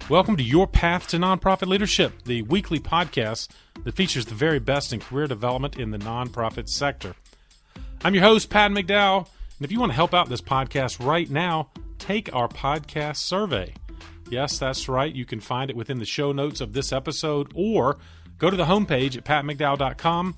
Welcome to Your Path to Nonprofit Leadership, the weekly podcast that features the very best in career development in the nonprofit sector. I'm your host, Pat McDowell, and if you want to help out this podcast right now, take our podcast survey. Yes, that's right. You can find it within the show notes of this episode, or go to the homepage at patmcdowell.com.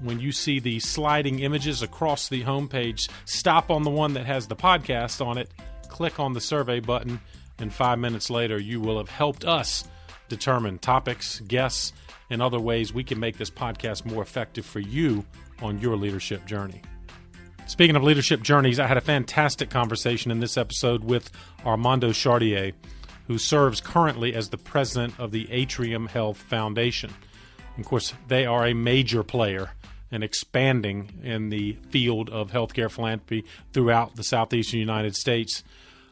When you see the sliding images across the homepage, stop on the one that has the podcast on it, click on the survey button, and 5 minutes later, you will have helped us determine topics, guests, and other ways we can make this podcast more effective for you on your leadership journey. Speaking of leadership journeys, I had a fantastic conversation in this episode with Armando Chardiet, who serves currently as the president of the Atrium Health Foundation. Of course, they are a major player and expanding in the field of healthcare philanthropy throughout the southeastern United States.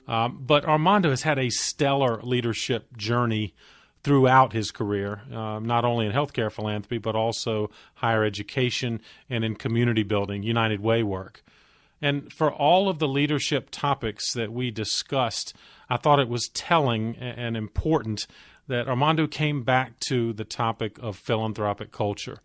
But Armando has had a stellar leadership journey throughout his career, not only in healthcare philanthropy, but also higher education and in community building, United Way work. And for all of the leadership topics that we discussed, I thought it was telling and important that Armando came back to the topic of philanthropic culture.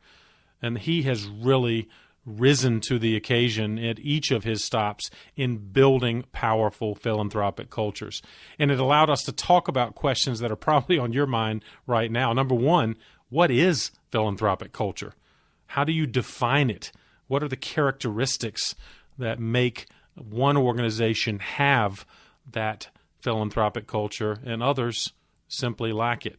And he has really risen to the occasion at each of his stops in building powerful philanthropic cultures. And it allowed us to talk about questions that are probably on your mind right now. Number one, what is philanthropic culture? How do you define it? What are the characteristics that make one organization have that philanthropic culture and others simply lack it?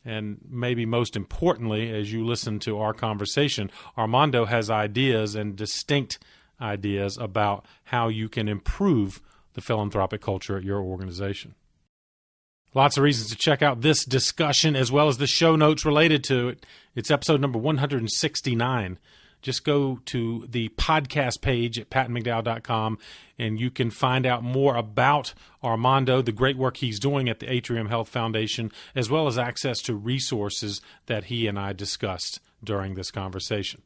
And maybe most importantly, as you listen to our conversation, Armando has ideas and distinct ideas about how you can improve the philanthropic culture at your organization. Lots of reasons to check out this discussion as well as the show notes related to it. It's episode number 169. Just go to the podcast page at patmcdowell.com and you can find out more about Armando, the great work he's doing at the Atrium Health Foundation, as well as access to resources that he and I discussed during this conversation.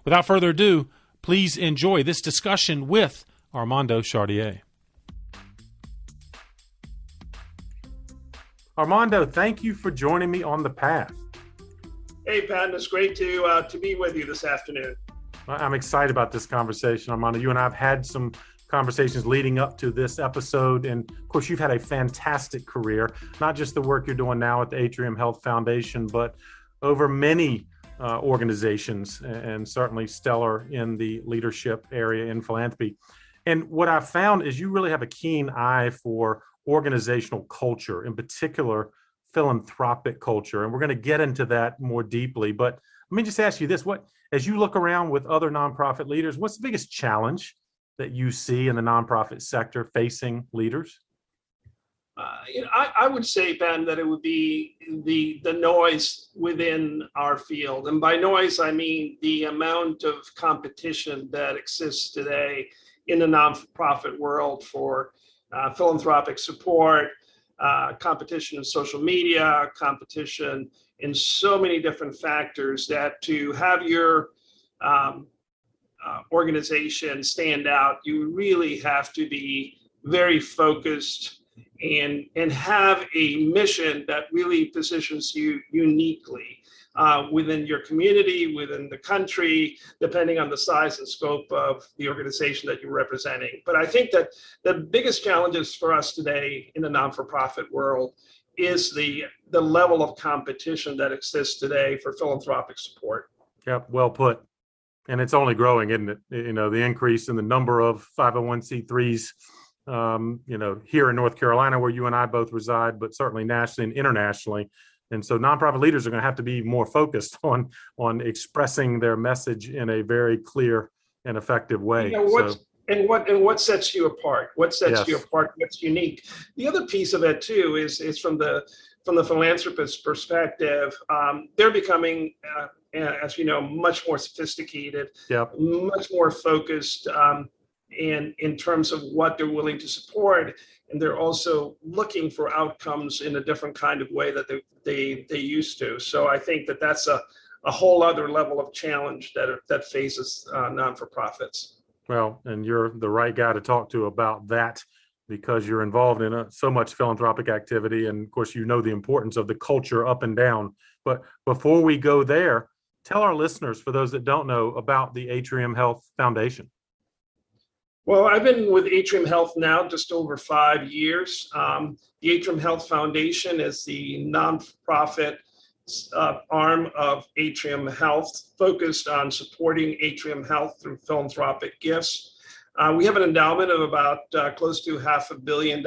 Without further ado, please enjoy this discussion with Armando Chardiet. Armando, thank you for joining me on the path. Hey, Pat, it's great to be with you this afternoon. I'm excited about this conversation, Armando. You and I have had some conversations leading up to this episode. And of course, you've had a fantastic career, not just the work you're doing now at the Atrium Health Foundation, but over many organizations, and certainly stellar in the leadership area in philanthropy. And what I've found is you really have a keen eye for organizational culture, in particular, philanthropic culture. And we're going to get into that more deeply. But let me just ask you this. As you look around with other nonprofit leaders, what's the biggest challenge that you see in the nonprofit sector facing leaders? I would say, Ben, that it would be the noise within our field. And by noise, I mean the amount of competition that exists today in the nonprofit world for philanthropic support, competition in social media, competition in so many different factors, that to have your organization stand out, you really have to be very focused and have a mission that really positions you uniquely within your community, within the country, depending on the size and scope of the organization that you're representing. But I think that the biggest challenges for us today in the non-for-profit world is the level of competition that exists today for philanthropic support. Yep, well put. And it's only growing, isn't it? You know, the increase in the number of 501c3s, here in North Carolina, where you and I both reside, but certainly nationally and internationally. And so nonprofit leaders are going to have to be more focused on expressing their message in a very clear and effective way. What sets you apart? What sets you apart? What's unique? The other piece of it too is from the philanthropist perspective. They're becoming, as you know, much more sophisticated, much more focused in terms of what they're willing to support, and they're also looking for outcomes in a different kind of way that they used to. So I think that's a whole other level of challenge that faces non-for-profits. Well, and you're the right guy to talk to about that because you're involved in so much philanthropic activity. And of course, you know the importance of the culture up and down. But before we go there, tell our listeners, for those that don't know, about the Atrium Health Foundation. Well, I've been with Atrium Health now just over 5 years. The Atrium Health Foundation is the nonprofit arm of Atrium Health, focused on supporting Atrium Health through philanthropic gifts. We have an endowment of about close to $500 million.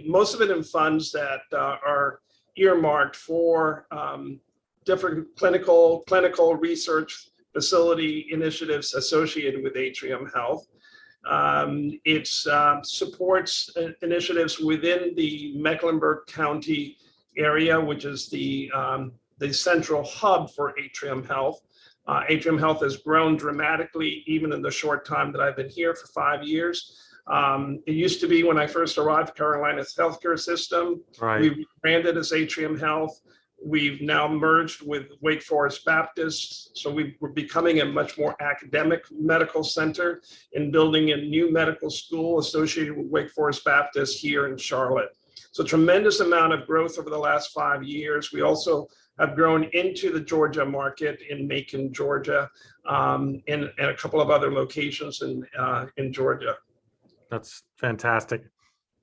Most of it in funds that are earmarked for different clinical research facility initiatives associated with Atrium Health. It supports initiatives within the Mecklenburg County area, which is the central hub for Atrium Health. Atrium Health has grown dramatically, even in the short time that I've been here for 5 years. It used to be, when I first arrived, Carolina's healthcare system. Right. We branded as Atrium Health. We've now merged with Wake Forest Baptist, so we're becoming a much more academic medical center and building a new medical school associated with Wake Forest Baptist here in Charlotte. So tremendous amount of growth over the last 5 years. We also have grown into the Georgia market in Macon, Georgia, and a couple of other locations in Georgia. That's fantastic.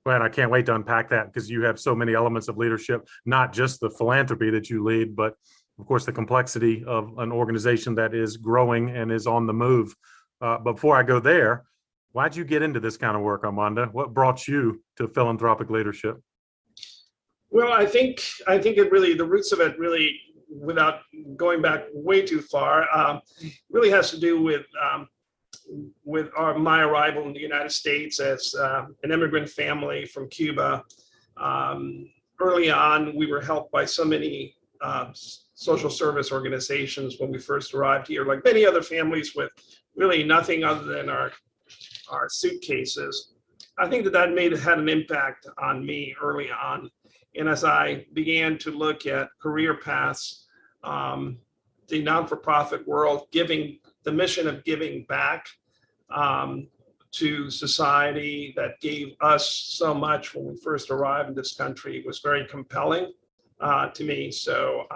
Well, I can't wait to unpack that, because you have so many elements of leadership, not just the philanthropy that you lead, but of course the complexity of an organization that is growing and is on the move. But before I go there, why'd you get into this kind of work, Armando? What brought you to philanthropic leadership? Well, I think it really, the roots of it really, without going back way too far, really has to do with my arrival in the United States as an immigrant family from Cuba. Early on, we were helped by so many social service organizations when we first arrived here, like many other families with really nothing other than our suitcases. I think that had an impact on me early on. And as I began to look at career paths, the non-for-profit world, the mission of giving back to society that gave us so much when we first arrived in this country was very compelling to me. So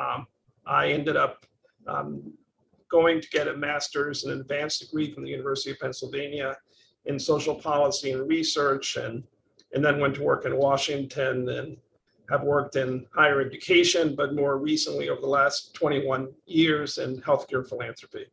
I ended up going to get a master's and an advanced degree from the University of Pennsylvania in social policy and research, and then went to work in Washington and have worked in higher education, but more recently over the last 21 years in healthcare philanthropy.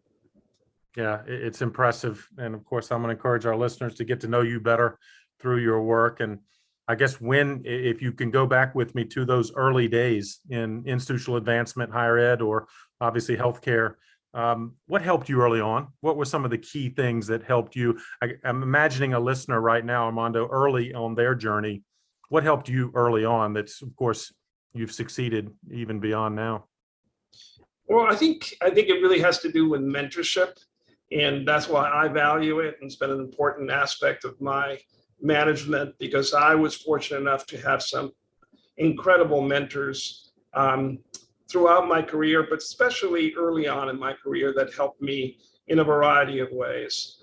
Yeah, it's impressive. And of course, I'm going to encourage our listeners to get to know you better through your work. And I guess if you can go back with me to those early days in institutional advancement, higher ed, or obviously healthcare, what helped you early on? What were some of the key things that helped you? I'm imagining a listener right now, Armando, early on their journey. What helped you early on that's, of course, you've succeeded even beyond now? Well, I think it really has to do with mentorship. And that's why I value it. And it's been an important aspect of my management, because I was fortunate enough to have some incredible mentors throughout my career, but especially early on in my career, that helped me in a variety of ways.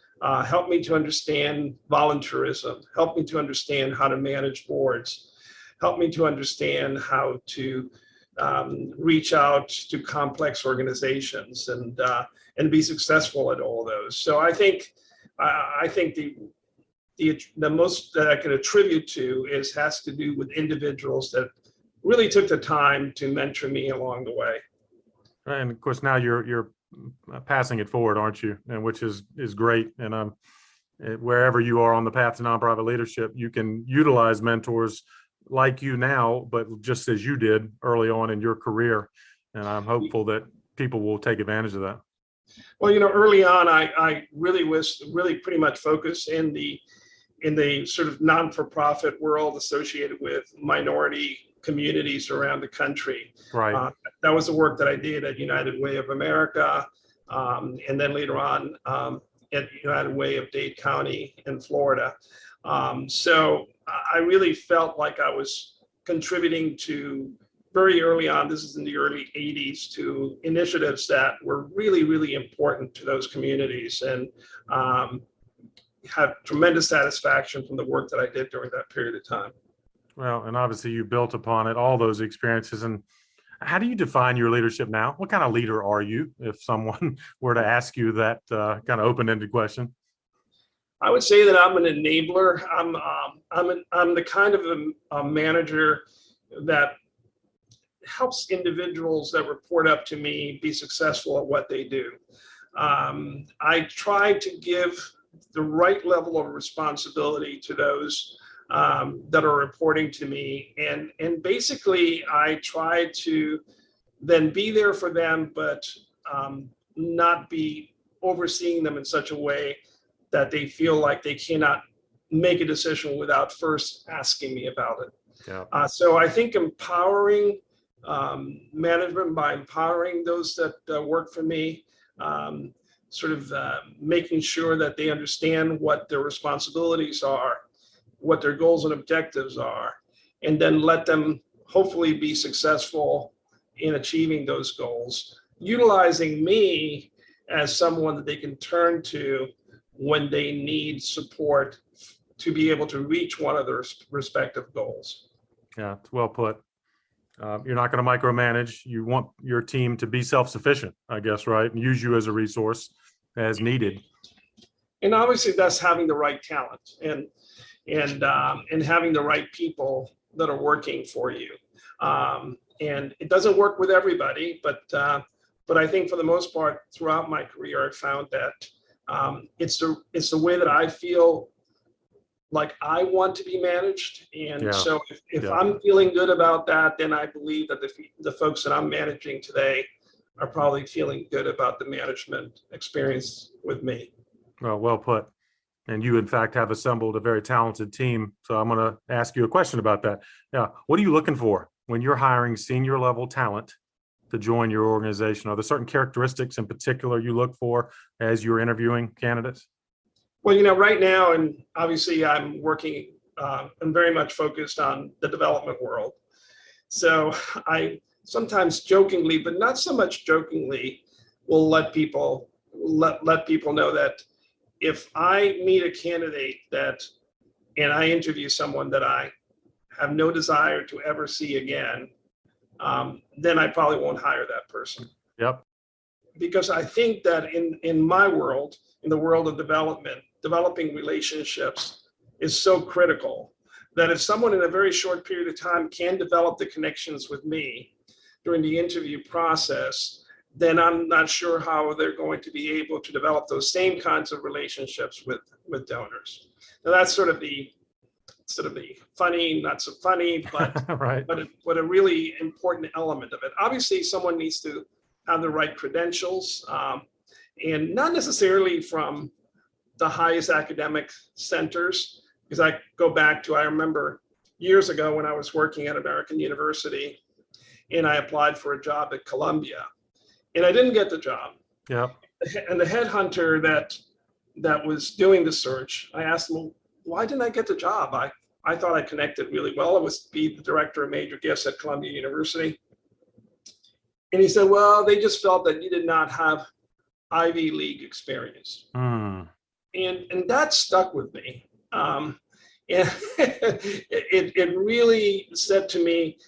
Helped me to understand volunteerism, helped me to understand how to manage boards, helped me to understand how to reach out to complex organizations and be successful at all those. So I think the most that I can attribute to has to do with individuals that really took the time to mentor me along the way. And of course, now you're passing it forward, aren't you? And which is great. And wherever you are on the path to nonprofit leadership, you can utilize mentors like you now, but just as you did early on in your career. And I'm hopeful that people will take advantage of that. Well, early on, I really was pretty much focused in the sort of non-for-profit world associated with minority communities around the country. Right. That was the work that I did at United Way of America, and then later on at United Way of Dade County in Florida. So I really felt like I was contributing to, very early on, this is in the early 80s, to initiatives that were really, really important to those communities. And had tremendous satisfaction from the work that I did during that period of time. Well, and obviously you built upon it, all those experiences. And how do you define your leadership now? What kind of leader are you, if someone were to ask you that kind of open-ended question? I would say that I'm an enabler. I'm the kind of a manager that helps individuals that report up to me be successful at what they do. I try to give the right level of responsibility to those that are reporting to me, and basically I try to then be there for them, but not be overseeing them in such a way that they feel like they cannot make a decision without first asking me about it. Yeah. So I think empowering management by empowering those that work for me, making sure that they understand what their responsibilities are, what their goals and objectives are, and then let them hopefully be successful in achieving those goals, utilizing me as someone that they can turn to when they need support to be able to reach one of their respective goals. Yeah, it's well put. You're not going to micromanage. You want your team to be self-sufficient, I guess, right? And use you as a resource as needed. And obviously that's having the right talent and having the right people that are working for you. And it doesn't work with everybody, but I think for the most part throughout my career, I've found that it's the way that I feel like I want to be managed. And so if I'm feeling good about that, then I believe that the folks that I'm managing today are probably feeling good about the management experience with me. Well put. And you, in fact, have assembled a very talented team. So I'm going to ask you a question about that. Yeah. What are you looking for when you're hiring senior level talent to join your organization? Are there certain characteristics in particular you look for as you're interviewing candidates? Well, right now, and obviously I'm working, I'm very much focused on the development world. So I sometimes jokingly, but not so much jokingly, will let people know that if I meet a candidate and I interview someone that I have no desire to ever see again, then I probably won't hire that person. Yep. Because I think that in my world, in the world of developing relationships is so critical that if someone in a very short period of time can develop the connections with me during the interview process, then I'm not sure how they're going to be able to develop those same kinds of relationships with donors. Now that's sort of the funny, not so funny, but right. but a really important element of it. Obviously, someone needs to have the right credentials, and not necessarily from the highest academic centers, because I remember years ago when I was working at American University and I applied for a job at Columbia and I didn't get the job. Yeah. And the headhunter that was doing the search, I asked him, why didn't I get the job? I thought I connected really well. I was the director of major gifts at Columbia University. And he said, well, they just felt that you did not have Ivy League experience. And that stuck with me. And it really said to me,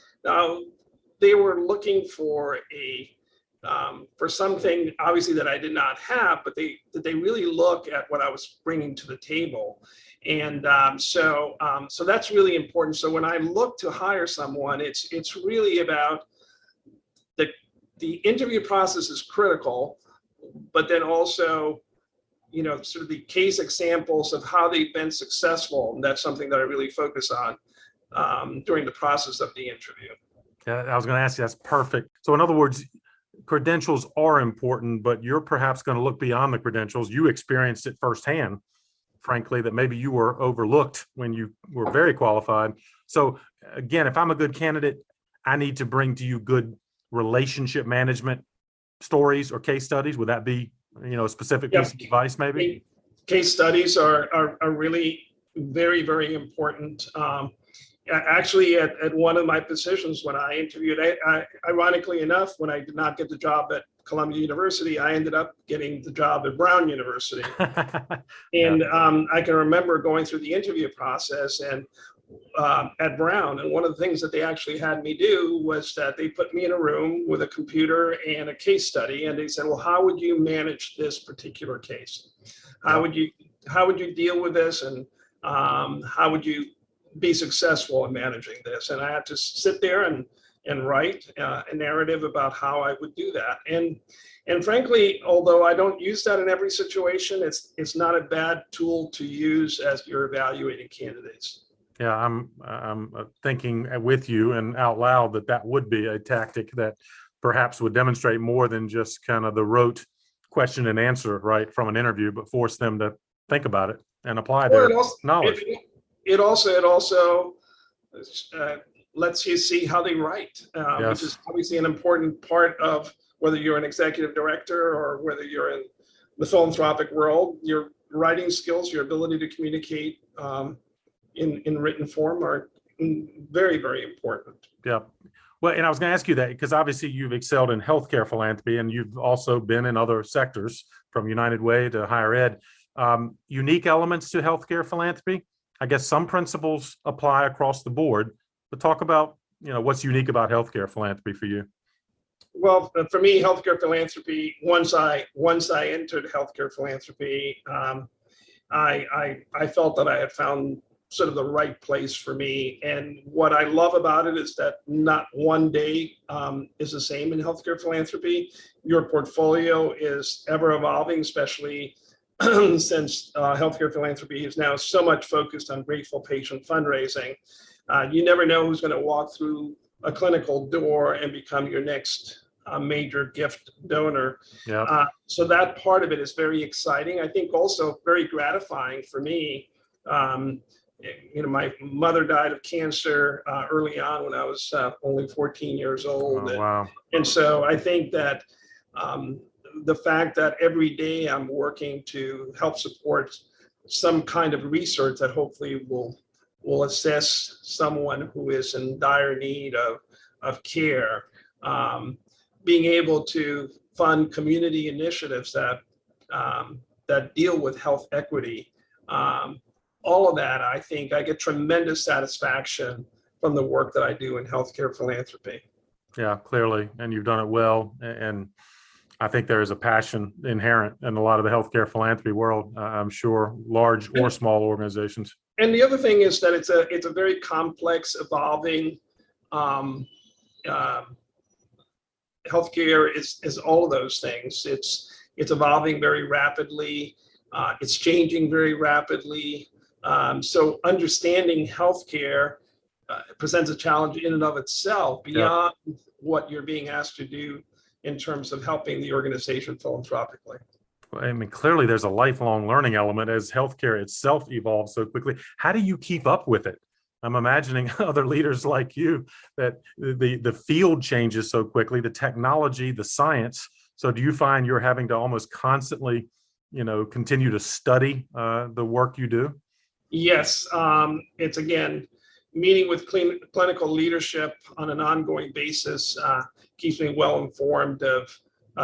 they were looking for something obviously that I did not have, but they really look at what I was bringing to the table. And so that's really important. So when I look to hire someone, it's really about the interview process is critical, but then also, sort of the case examples of how they've been successful. And that's something that I really focus on during the process of the interview. Yeah, I was going to ask you, that's perfect. So in other words, credentials are important, but you're perhaps going to look beyond the credentials. You experienced it firsthand, frankly, that maybe you were overlooked when you were very qualified. So again, if I'm a good candidate, I need to bring to you good relationship management stories or case studies. Would that be, a specific piece of advice maybe? Case studies are really very, very important. Actually, at one of my positions when I interviewed, ironically enough, when I did not get the job Columbia University, I ended up getting the job at Brown University. Yeah. And I can remember going through the interview process and at Brown. And one of the things that they actually had me do was that they put me in a room with a computer and a case study. And they said, well, how would you manage this particular case? How would you deal with this? And how would you be successful in managing this? And I had to sit there and write a narrative about how I would do that. And frankly, although I don't use that in every situation, it's not a bad tool to use as you're evaluating candidates. Yeah, I'm thinking with you and out loud that would be a tactic that perhaps would demonstrate more than just kind of the rote question and answer, right, from an interview, but force them to think about it and apply their knowledge. It also lets you see how they write, which is obviously an important part of whether you're an executive director or whether you're in the philanthropic world. Your writing skills, your ability to communicate in written form are very, very important. Yeah. Well, and I was going to ask you that because obviously you've excelled in healthcare philanthropy and you've also been in other sectors from United Way to higher ed. Unique elements to healthcare philanthropy. I guess some principles apply across the board, but talk about, what's unique about healthcare philanthropy for you. Well, for me, healthcare philanthropy, once I entered healthcare philanthropy, I felt that I had found sort of the right place for me. And what I love about it is that not one day is the same in healthcare philanthropy. Your portfolio is ever evolving, especially since healthcare philanthropy is now so much focused on grateful patient fundraising. You never know who's going to walk through a clinical door and become your next major gift donor. Yeah. So that part of it is very exciting. I think also very gratifying for me. My mother died of cancer early on when I was only 14 years old. Oh, wow. And so I think that the fact that every day I'm working to help support some kind of research that hopefully will assess someone who is in dire need of care, being able to fund community initiatives that deal with health equity, all of that, I think I get tremendous satisfaction from the work that I do in healthcare philanthropy. Yeah, clearly, and you've done it well. And I think there is a passion inherent in a lot of the healthcare philanthropy world, I'm sure, large or small organizations. And the other thing is that it's a very complex, evolving healthcare is all of those things. It's evolving very rapidly. It's changing very rapidly. So understanding healthcare presents a challenge in and of itself beyond what you're being asked to do in terms of helping the organization philanthropically. I mean, clearly there's a lifelong learning element as healthcare itself evolves so quickly. How do you keep up with it? I'm imagining other leaders like you that the field changes so quickly, the technology, the science. So do you find you're having to almost constantly, continue to study the work you do? Yes. It's again, meeting with clinical leadership on an ongoing basis keeps me well informed of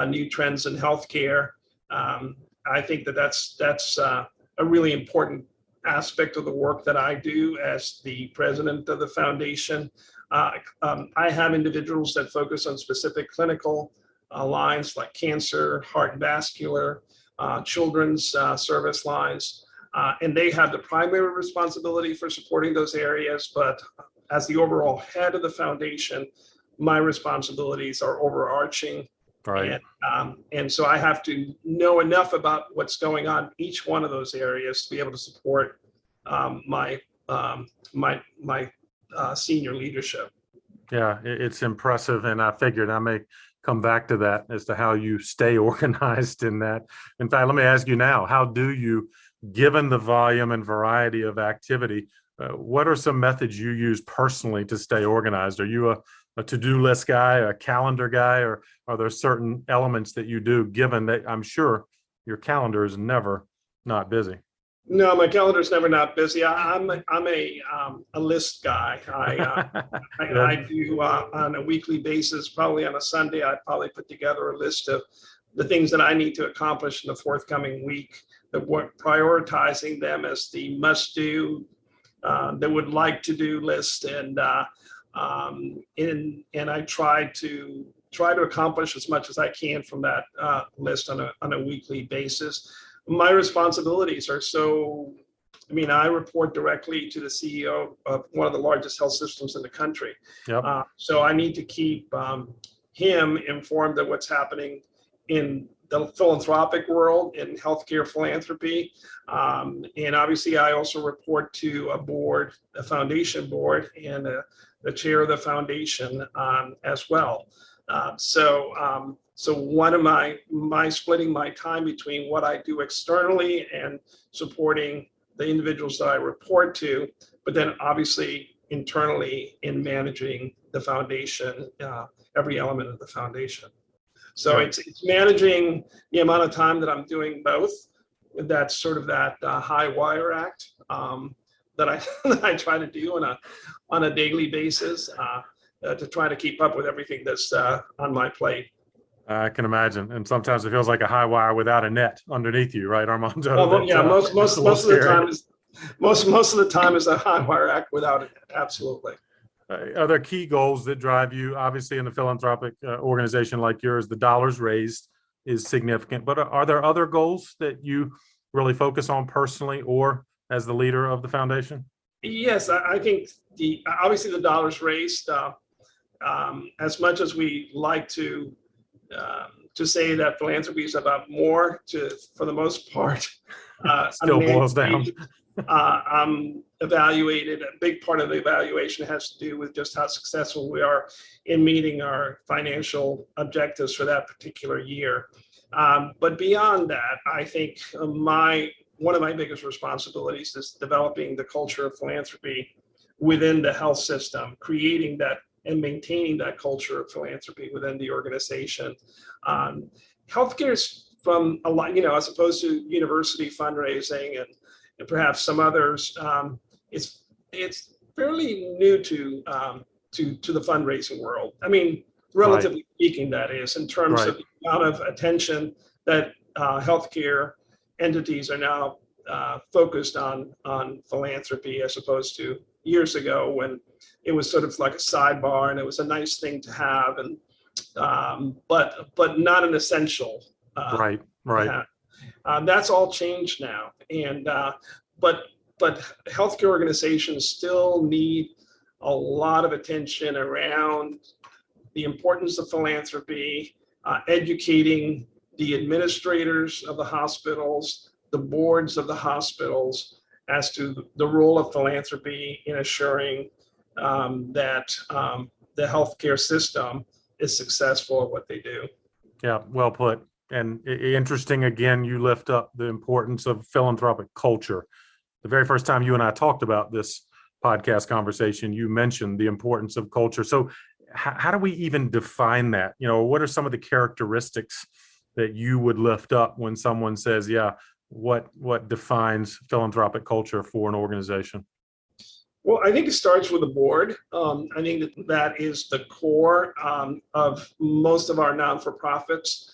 new trends in healthcare. I think that's a really important aspect of the work that I do as the president of the foundation. I have individuals that focus on specific clinical lines like cancer, heart and vascular, children's service lines. And they have the primary responsibility for supporting those areas. But as the overall head of the foundation, my responsibilities are overarching. Right. And so I have to know enough about what's going on in each one of those areas to be able to support my senior leadership. Yeah, it's impressive. And I figured I may come back to that as to how you stay organized in that. In fact, let me ask you now, how do you, given the volume and variety of activity, what are some methods you use personally to stay organized? Are you a to-do list guy, a calendar guy, or are there certain elements that you do, given that I'm sure your calendar is never not busy? No, my calendar's never not busy. I'm a list guy. I do on a weekly basis, probably on a Sunday, I probably put together a list of the things that I need to accomplish in the forthcoming week, prioritizing them as the must do, that would like to do list, and I try to accomplish as much as I can from that list on a weekly basis. My responsibilities are I report directly to the CEO of one of the largest health systems in the country. Yep. So I need to keep him informed of what's happening in the philanthropic world, in healthcare philanthropy. And obviously I also report to a board, a foundation board, and the chair of the foundation as well. So one of my splitting my time between what I do externally and supporting the individuals that I report to, but then obviously internally in managing the foundation, every element of the foundation. So it's managing the amount of time that I'm doing both. That's sort of that high wire act that I try to do on a daily basis to try to keep up with everything that's on my plate. I can imagine, and sometimes it feels like a high wire without a net underneath you, right, Armando? Most of the time most of the time is a high wire act without it. Absolutely. Are there key goals that drive you? Obviously, in a philanthropic organization like yours, the dollars raised is significant. But are there other goals that you really focus on personally or as the leader of the foundation? Yes, I think obviously the dollars raised. As much as we like to say that philanthropy is about more, for the most part, still boils down. Evaluated. A big part of the evaluation has to do with just how successful we are in meeting our financial objectives for that particular year. But beyond that, I think one of my biggest responsibilities is developing the culture of philanthropy within the health system, creating that and maintaining that culture of philanthropy within the organization. Healthcare is from a lot, as opposed to university fundraising and perhaps some others, it's fairly new to the fundraising world. I mean, relatively speaking, that is, in terms of the amount of attention that healthcare entities are now focused on philanthropy, as opposed to years ago when it was sort of like a sidebar and it was a nice thing to have, and but not an essential. Right. That's all changed now, and but healthcare organizations still need a lot of attention around the importance of philanthropy, educating the administrators of the hospitals, the boards of the hospitals, as to the role of philanthropy in assuring that the healthcare system is successful at what they do. Yeah, well put. And interesting, again, you lift up the importance of philanthropic culture. The very first time you and I talked about this podcast conversation, you mentioned the importance of culture. So how do we even define that? What are some of the characteristics that you would lift up when someone says, what defines philanthropic culture for an organization? Well, I think it starts with the board. I think that is the core of most of our non-for-profits.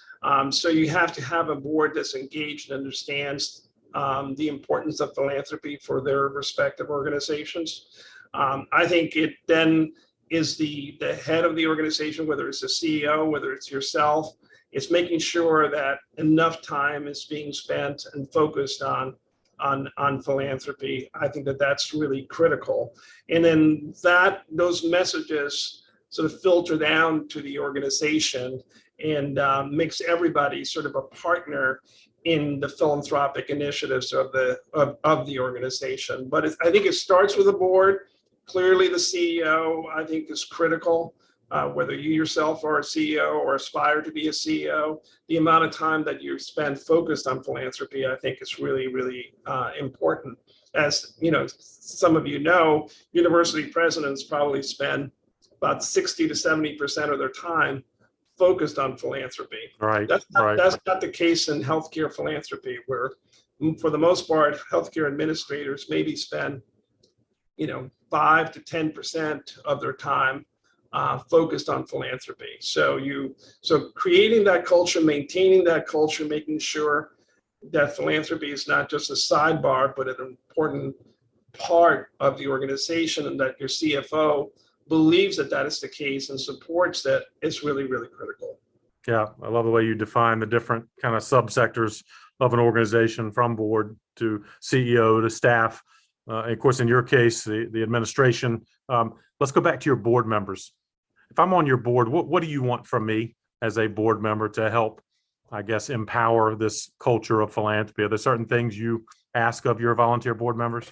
So you have to have a board that's engaged and understands the importance of philanthropy for their respective organizations. I think it then is the head of the organization, whether it's the CEO, whether it's yourself. It's making sure that enough time is being spent and focused on philanthropy. I think that's really critical. And then those messages sort of filter down to the organization and makes everybody sort of a partner in the philanthropic initiatives of the organization. But I think it starts with the board. Clearly, the CEO, I think, is critical. Whether you yourself are a CEO or aspire to be a CEO, the amount of time that you spend focused on philanthropy, I think, is really, really important. As some of university presidents probably spend about 60 to 70% of their time focused on philanthropy. Right. That's not the case in healthcare philanthropy, where for the most part, healthcare administrators maybe spend, 5 to 10% of their time focused on philanthropy. So creating that culture, maintaining that culture, making sure that philanthropy is not just a sidebar, but an important part of the organization, and that your CFO believes that that is the case and supports that, is really, really critical. Yeah, I love the way you define the different kind of subsectors of an organization, from board to CEO to staff. And of course, in your case, the administration. Let's go back to your board members. If I'm on your board, what do you want from me as a board member to help, I guess, empower this culture of philanthropy? Are there certain things you ask of your volunteer board members?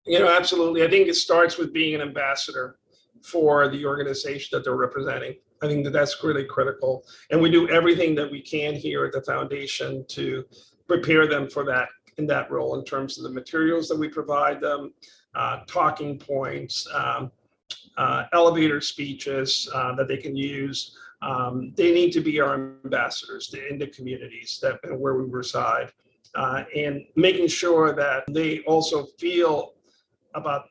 Absolutely. I think it starts with being an ambassador for the organization that they're representing. I think that's really critical. And we do everything that we can here at the foundation to prepare them for that, in that role, in terms of the materials that we provide them, talking points, elevator speeches that they can use. They need to be our ambassadors in the communities where we reside, and making sure that they also feel about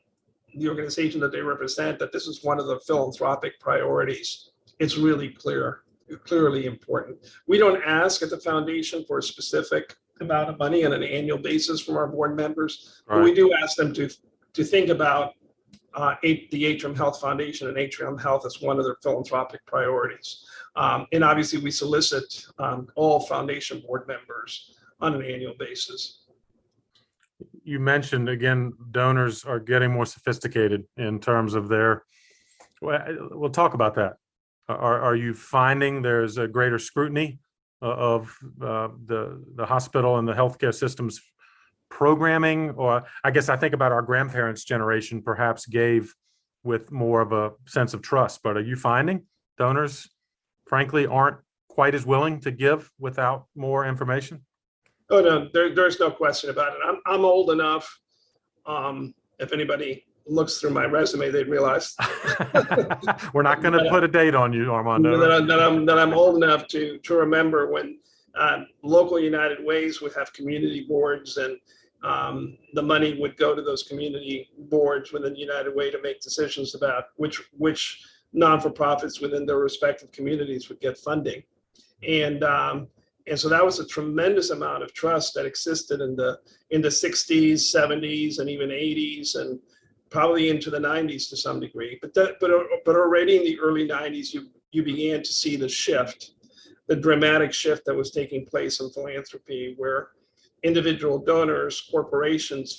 the organization that they represent, that this is one of the philanthropic priorities. It's really clearly important. We don't ask at the foundation for a specific amount of money on an annual basis from our board members, but we do ask them to think about the Atrium Health Foundation and Atrium Health as one of their philanthropic priorities. And obviously we solicit all foundation board members on an annual basis. You mentioned, again, donors are getting more sophisticated in terms of we'll talk about that. Are you finding there's a greater scrutiny of the hospital and the healthcare system's programming? Or I guess I think about our grandparents' generation perhaps gave with more of a sense of trust, but are you finding donors, frankly, aren't quite as willing to give without more information? Oh, no, there's no question about it. I'm old enough. If anybody looks through my resume, they'd realize we're not going to put a date on you, Armando. That I'm old enough to remember when local United Ways would have community boards, and the money would go to those community boards within United Way to make decisions about which non-for-profits within their respective communities would get funding. And so that was a tremendous amount of trust that existed in the 60s, 70s, and even 80s, and probably into the 90s to some degree. But already in the early 90s, you began to see the dramatic shift that was taking place in philanthropy, where individual donors, corporations,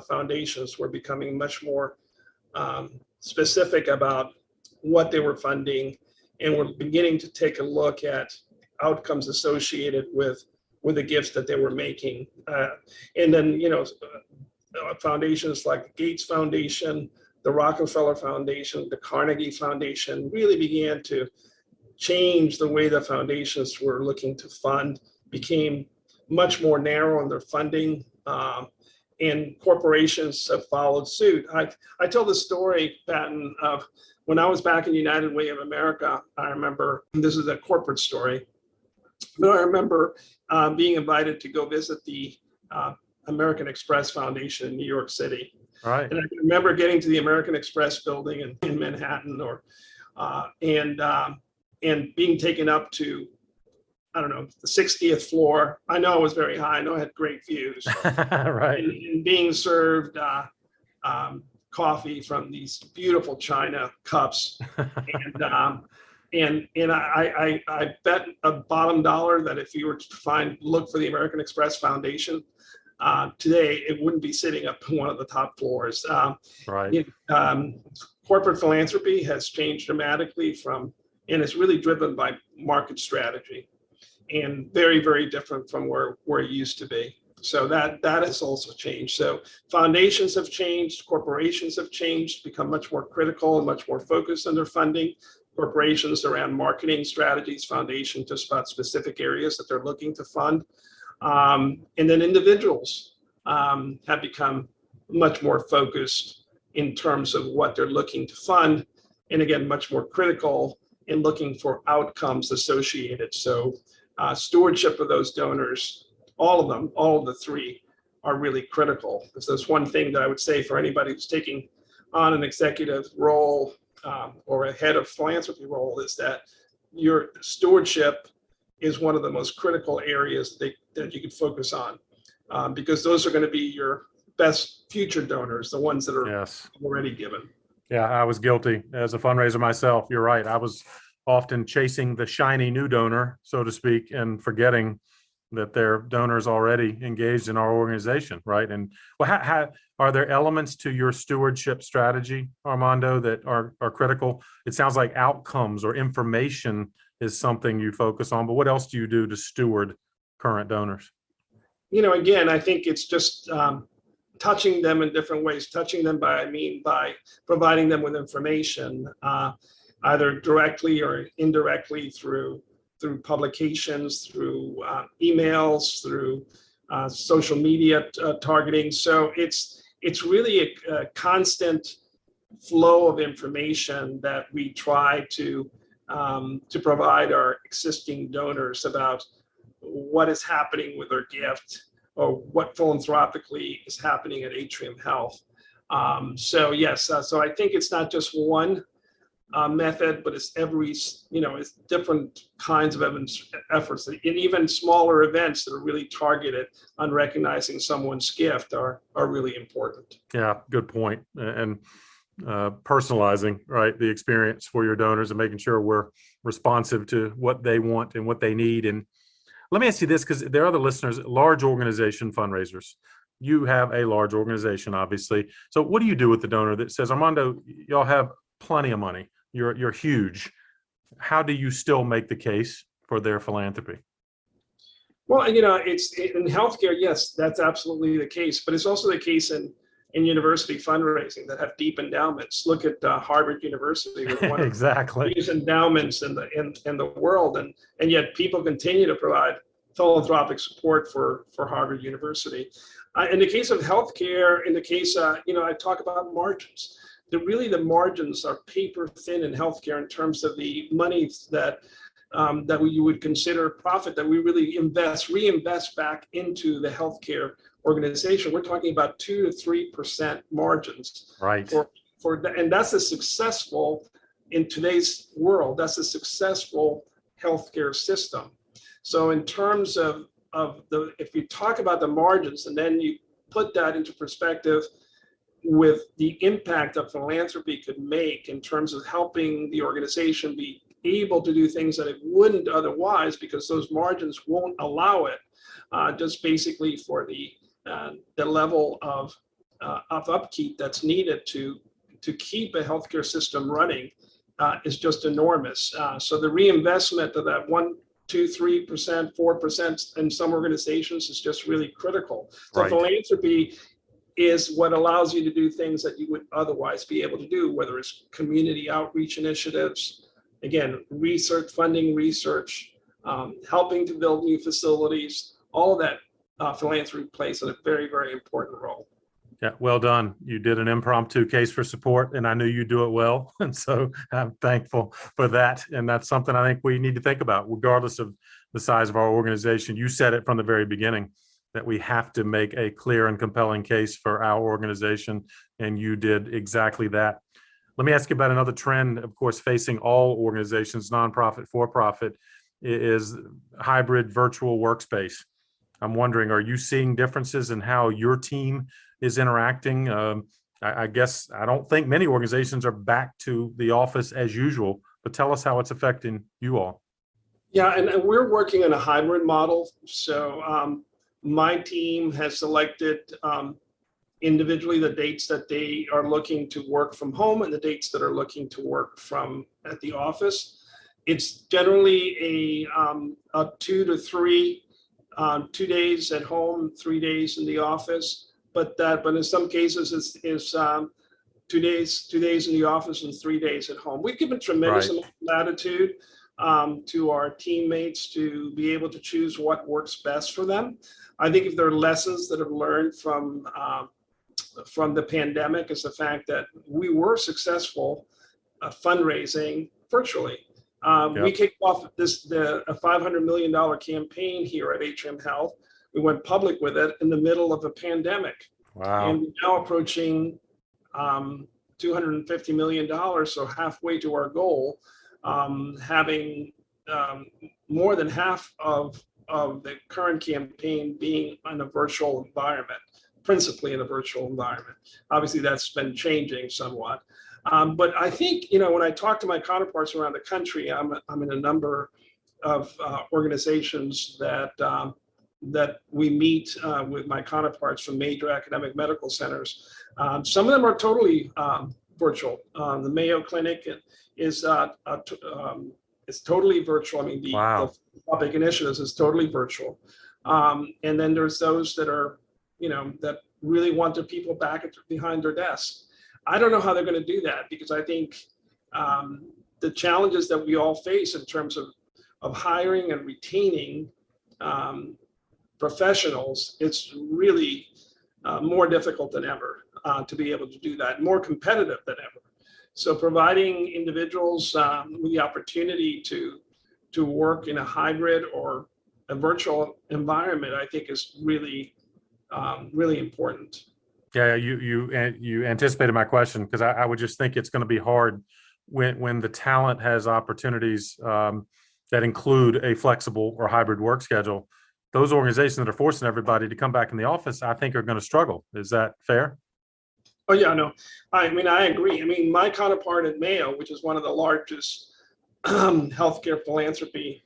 foundations were becoming much more specific about what they were funding, and were beginning to take a look at outcomes associated with the gifts that they were making. And then, foundations like the Gates Foundation, the Rockefeller Foundation, the Carnegie Foundation really began to change the way the foundations were looking to fund, became much more narrow in their funding, and corporations have followed suit. I tell the story, Patton, of when I was back in United Way of America. I remember, this is a corporate story, but I remember being invited to go visit the American Express Foundation in New York City. All right. And I remember getting to the American Express building in Manhattan, and being taken up to, I don't know, the 60th floor. I know it was very high. I know I had great views. Right. And being served coffee from these beautiful china cups. And I bet a bottom dollar that if you were to look for the American Express Foundation today, it wouldn't be sitting up on one of the top floors. Right. Corporate philanthropy has changed dramatically and it's really driven by market strategy, and very, very different from where it used to be. So that has also changed. So foundations have changed, corporations have changed, become much more critical and much more focused on their funding. Corporations around marketing strategies, foundations just about specific areas that they're looking to fund. And then individuals have become much more focused in terms of what they're looking to fund. And again, much more critical in looking for outcomes associated. So stewardship of those donors, all of the three, are really critical. If there's one thing that I would say for anybody who's taking on an executive role or a head of philanthropy role, is that your stewardship is one of the most critical areas that you can focus on, because those are going to be your best future donors, the ones that are already given. Yeah, I was guilty as a fundraiser myself. You're right. I was often chasing the shiny new donor, so to speak, and forgetting that their donors already engaged in our organization, right? And well, how are there elements to your stewardship strategy, Armando, that are critical? It sounds like outcomes or information is something you focus on, but what else do you do to steward current donors? Again, I think it's just touching them in different ways. Touching them by providing them with information, either directly or indirectly through publications, through emails, through social media targeting. So it's really a constant flow of information that we try to provide our existing donors about what is happening with their gift, or what philanthropically is happening at Atrium Health. So yes, so I think it's not just one method, but it's it's different kinds of efforts, and even smaller events that are really targeted on recognizing someone's gift are really important. Yeah, good point. And personalizing, right, the experience for your donors and making sure we're responsive to what they want and what they need. And let me ask you this, because there are other listeners, large organization fundraisers. You have a large organization, obviously. So what do you do with the donor that says, Armando, y'all have plenty of money, you're huge. How do you still make the case for their philanthropy? Well, it's in healthcare, yes, that's absolutely the case, but it's also the case in university fundraising that have deep endowments. Look at Harvard University, with one exactly of the biggest endowments in the world, and yet people continue to provide philanthropic support for Harvard University. In the case of healthcare, in the case, I talk about margins. The margins are paper thin in healthcare in terms of the money that you would consider profit that we really reinvest back into the healthcare organization. We're talking about 2 to 3% margins. Right. And that's a successful, in today's world, that's a successful healthcare system. So in terms of if you talk about the margins and then you put that into perspective with the impact that philanthropy could make in terms of helping the organization be able to do things that it wouldn't otherwise, because those margins won't allow it, just basically for the level of upkeep that's needed to keep a healthcare system running is just enormous. So the reinvestment of that 1%, 2%, 3%, 4% in some organizations is just really critical. So right. Philanthropy is what allows you to do things that you would otherwise be able to do, whether it's community outreach initiatives, again, funding research, helping to build new facilities, all of that philanthropy plays a very, very important role. Yeah, well done. You did an impromptu case for support, and I knew you do it well. And so I'm thankful for that. And that's something I think we need to think about, regardless of the size of our organization. You said it from the very beginning, that we have to make a clear and compelling case for our organization, and you did exactly that. Let me ask you about another trend, of course, facing all organizations, nonprofit, for-profit, is hybrid virtual workspace. I'm wondering, are you seeing differences in how your team is interacting? I guess I don't think many organizations are back to the office as usual, but tell us how it's affecting you all. Yeah, and we're working on a hybrid model. So my team has selected individually the dates that they are looking to work from home and the dates that are looking to work from at the office. It's generally a 2 to 3, 2 days at home, 3 days in the office. But in some cases is 2 days in the office and 3 days at home. We've given tremendous amount of latitude to our teammates to be able to choose what works best for them. I think if there are lessons that have learned from the pandemic is the fact that we were successful fundraising virtually. We kicked off a $500 million campaign here at Atrium Health We went public with it in the middle of a pandemic. Wow. And we're now approaching $250 million, so halfway to our goal, having more than half of the current campaign being in a virtual environment, principally in a virtual environment. Obviously, that's been changing somewhat. But I think, when I talk to my counterparts around the country, I'm in a number of organizations that we meet with my counterparts from major academic medical centers. Some of them are totally virtual. The Mayo Clinic is totally virtual. I mean, the Philanthropic Initiatives is totally virtual. And then there's those that are, that really want their people back behind their desks. I don't know how they're going to do that, because I think the challenges that we all face in terms of hiring and retaining professionals, it's really more difficult than ever to be able to do that, more competitive than ever. So providing individuals with the opportunity to work in a hybrid or a virtual environment, I think is really, really important. Yeah, you anticipated my question, because I would just think it's going to be hard when the talent has opportunities that include a flexible or hybrid work schedule. Those organizations that are forcing everybody to come back in the office, I think, are going to struggle. Is that fair? Oh yeah, no, I mean, I agree. I mean, my counterpart at Mayo, which is one of the largest healthcare philanthropy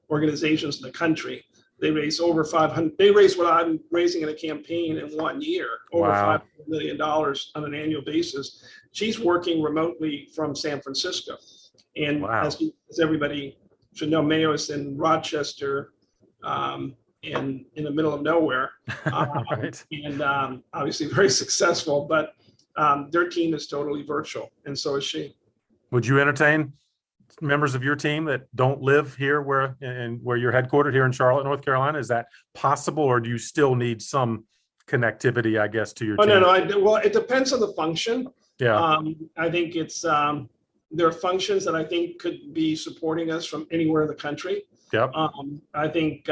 organizations in the country, they raise over 500. They raise what I'm raising in a campaign in 1 year, over $500 million on an annual basis. She's working remotely from San Francisco, and as everybody should know, Mayo is in Rochester, in the middle of nowhere, right. And obviously very successful. But their team is totally virtual, and so is she. Would you entertain members of your team that don't live here where you're headquartered here in Charlotte, North Carolina? Is that possible, or do you still need some connectivity, I guess, to your team? No. Well, it depends on the function. Yeah. I think it's there are functions that I think could be supporting us from anywhere in the country. Yep. I think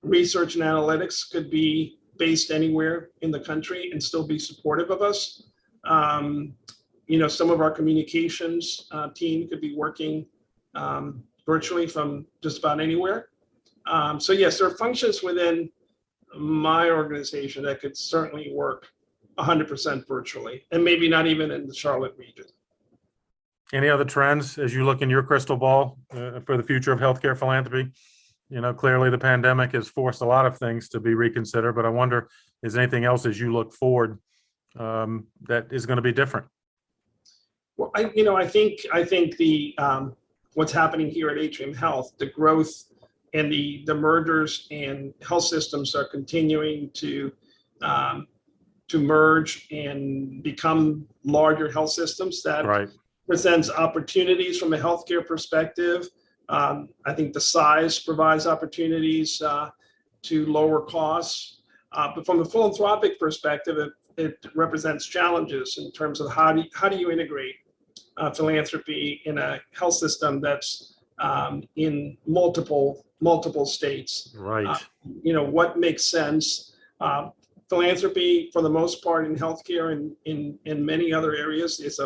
research and analytics could be based anywhere in the country and still be supportive of us. Some of our communications team could be working virtually from just about anywhere. So yes, there are functions within my organization that could certainly work 100% virtually, and maybe not even in the Charlotte region. Any other trends as you look in your crystal ball for the future of healthcare philanthropy? Clearly the pandemic has forced a lot of things to be reconsidered, but I wonder, is anything else as you look forward that is going to be different? Well, I think the what's happening here at Atrium Health, the growth and the mergers and health systems are continuing to merge and become larger health systems that presents opportunities from a healthcare perspective. I think the size provides opportunities to lower costs, but from a philanthropic perspective, it represents challenges in terms of how do you integrate philanthropy in a health system that's in multiple states. Right. What makes sense? Philanthropy, for the most part, in healthcare and in many other areas, it's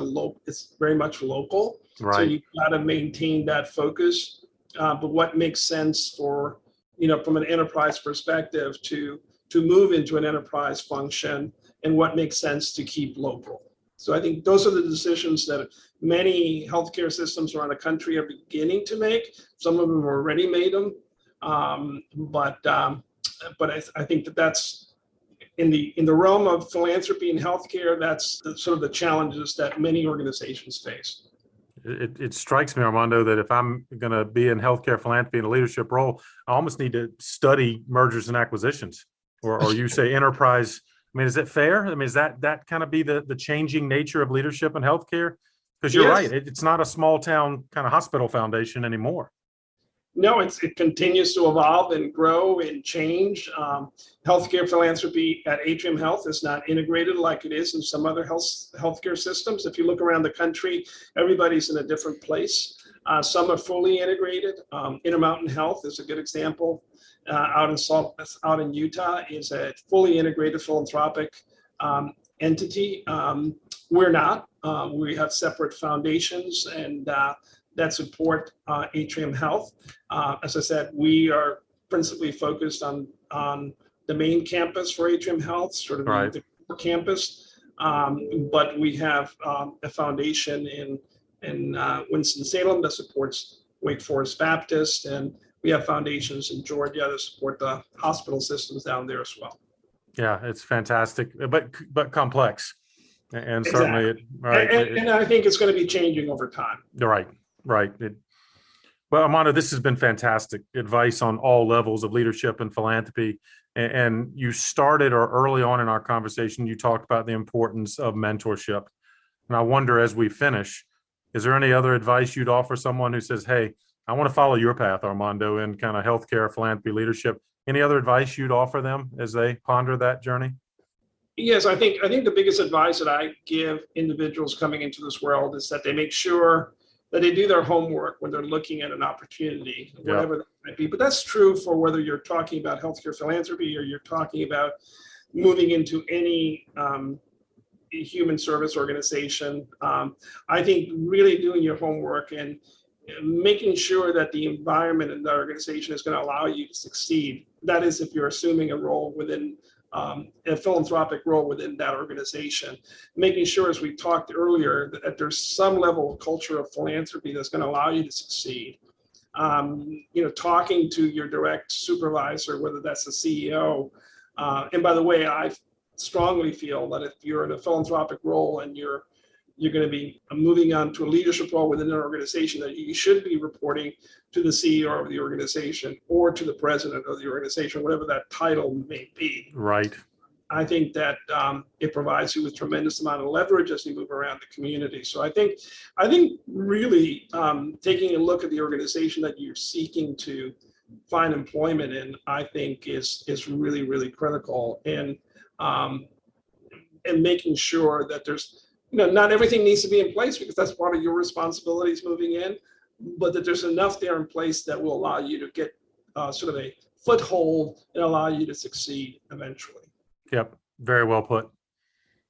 very much local. Right. So you've got to maintain that focus. But what makes sense for, from an enterprise perspective to move into an enterprise function, and what makes sense to keep local. So I think those are the decisions that many healthcare systems around the country are beginning to make. Some of them have already made them, but I think that's in the realm of philanthropy and healthcare. That's sort of the challenges that many organizations face. It strikes me, Armando, that if I'm going to be in healthcare philanthropy in a leadership role, I almost need to study mergers and acquisitions, or you say enterprise. I mean, is it fair? I mean, is that kind of be the changing nature of leadership in healthcare? Because you're right, it's not a small town kind of hospital foundation anymore. No, it continues to evolve and grow and change. Healthcare philanthropy at Atrium Health is not integrated like it is in some other healthcare systems. If you look around the country, everybody's in a different place. Some are fully integrated. Intermountain Health is a good example. out in Utah is a fully integrated philanthropic entity. We're not. We have separate foundations and that support Atrium Health. As I said, we are principally focused on the main campus for Atrium Health, sort of the core campus. But we have a foundation in Winston-Salem that supports Wake Forest Baptist, and we have foundations in Georgia that support the hospital systems down there as well. Yeah, it's fantastic, but complex, and exactly. certainly, right. And I think it's going to be changing over time. Right. Well, Armando, this has been fantastic advice on all levels of leadership and philanthropy. And you started, or early on in our conversation, you talked about the importance of mentorship. And I wonder, as we finish, is there any other advice you'd offer someone who says, hey, I want to follow your path, Armando, in kind of healthcare, philanthropy, leadership? Any other advice you'd offer them as they ponder that journey? Yes, I think the biggest advice that I give individuals coming into this world is that they make sure that they do their homework when they're looking at an opportunity, whatever that might be. But that's true for whether you're talking about healthcare philanthropy or you're talking about moving into any human service organization. I think really doing your homework and making sure that the environment in the organization is going to allow you to succeed. That is, if you're assuming a role within a philanthropic role within that organization, making sure, as we talked earlier, that there's some level of culture of philanthropy that's going to allow you to succeed. Talking to your direct supervisor, whether that's the CEO. And by the way, I strongly feel that if you're in a philanthropic role and you're going to be moving on to a leadership role within an organization, that you should be reporting to the CEO of the organization or to the president of the organization, whatever that title may be. Right. I think that it provides you with tremendous amount of leverage as you move around the community. So I think really taking a look at the organization that you're seeking to find employment in, I think is really, really critical. And making sure that there's, not everything needs to be in place, because that's part of your responsibilities moving in, but that there's enough there in place that will allow you to get sort of a foothold and allow you to succeed eventually. Yep. Very well put.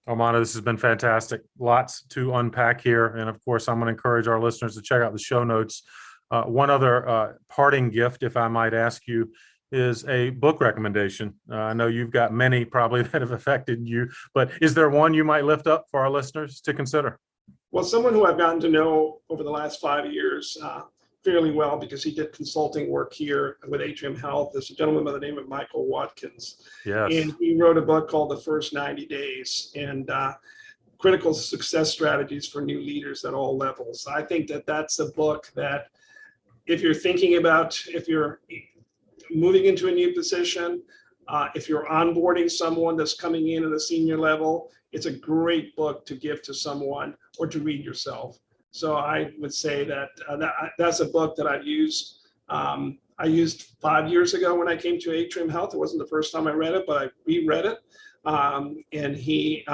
Armando, this has been fantastic. Lots to unpack here. And of course, I'm going to encourage our listeners to check out the show notes. One other parting gift, if I might ask you, is a book recommendation. I know you've got many probably that have affected you, but is there one you might lift up for our listeners to consider? Well, someone who I've gotten to know over the last 5 years fairly well, because he did consulting work here with Atrium Health, is a gentleman by the name of Michael Watkins. Yes. And he wrote a book called The First 90 Days and Critical Success Strategies for New Leaders at All Levels. I think that that's a book that if you're thinking about, if you're moving into a new position, if you're onboarding someone that's coming in at a senior level, it's a great book to give to someone or to read yourself. So I would say that that's a book that I've used. I used 5 years ago when I came to Atrium Health. It wasn't the first time I read it, but I reread it. And he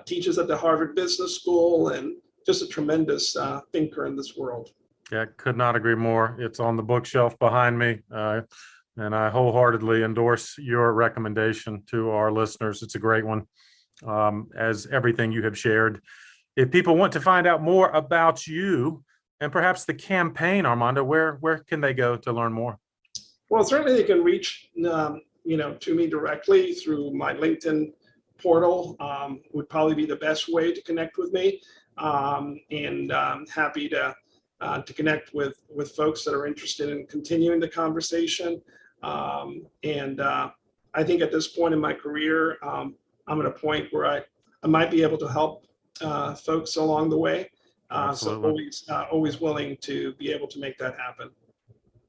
teaches at the Harvard Business School, and just a tremendous thinker in this world. Yeah, could not agree more. It's on the bookshelf behind me. And I wholeheartedly endorse your recommendation to our listeners. It's a great one, as everything you have shared. If people want to find out more about you and perhaps the campaign, Armando, where can they go to learn more? Well, certainly they can reach to me directly through my LinkedIn portal. Would probably be the best way to connect with me. And I'm happy to connect with folks that are interested in continuing the conversation. And I think at this point in my career, I'm at a point where I might be able to help folks along the way. So always willing to be able to make that happen.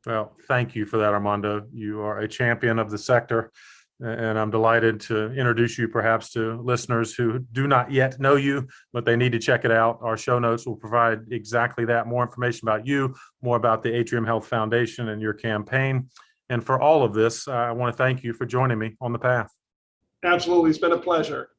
Well, thank you for that, Armando. You are a champion of the sector, and I'm delighted to introduce you perhaps to listeners who do not yet know you, but they need to check it out. Our show notes will provide exactly that, more information about you, more about the Atrium Health Foundation and your campaign. And for all of this, I want to thank you for joining me on the path. Absolutely. It's been a pleasure.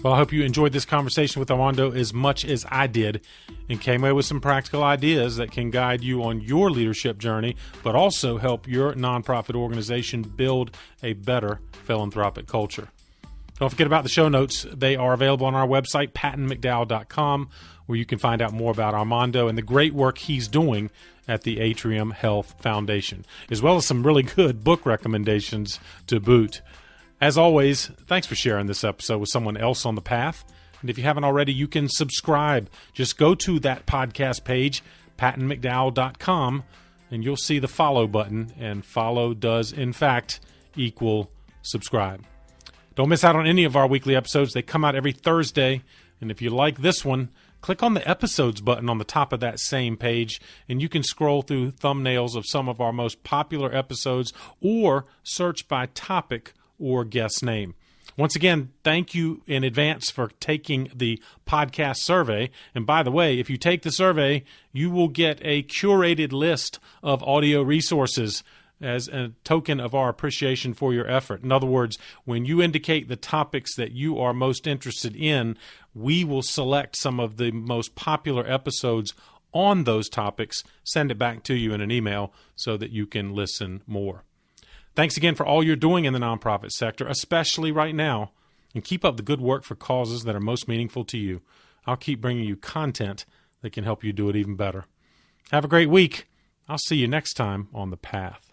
Well, I hope you enjoyed this conversation with Armando as much as I did and came away with some practical ideas that can guide you on your leadership journey, but also help your nonprofit organization build a better philanthropic culture. Don't forget about the show notes. They are available on our website, pattonmcdowell.com, where you can find out more about Armando and the great work he's doing at the Atrium Health Foundation, as well as some really good book recommendations to boot. As always, thanks for sharing this episode with someone else on the path. And if you haven't already, you can subscribe. Just go to that podcast page, pattonmcdowell.com, and you'll see the follow button, and follow does, in fact, equal subscribe. Don't miss out on any of our weekly episodes. They come out every Thursday. And if you like this one, click on the episodes button on the top of that same page, and you can scroll through thumbnails of some of our most popular episodes or search by topic or guest name. Once again, thank you in advance for taking the podcast survey. And by the way, if you take the survey, you will get a curated list of audio resources as a token of our appreciation for your effort. In other words, when you indicate the topics that you are most interested in, we will select some of the most popular episodes on those topics, send it back to you in an email so that you can listen more. Thanks again for all you're doing in the nonprofit sector, especially right now, and keep up the good work for causes that are most meaningful to you. I'll keep bringing you content that can help you do it even better. Have a great week. I'll see you next time on The Path.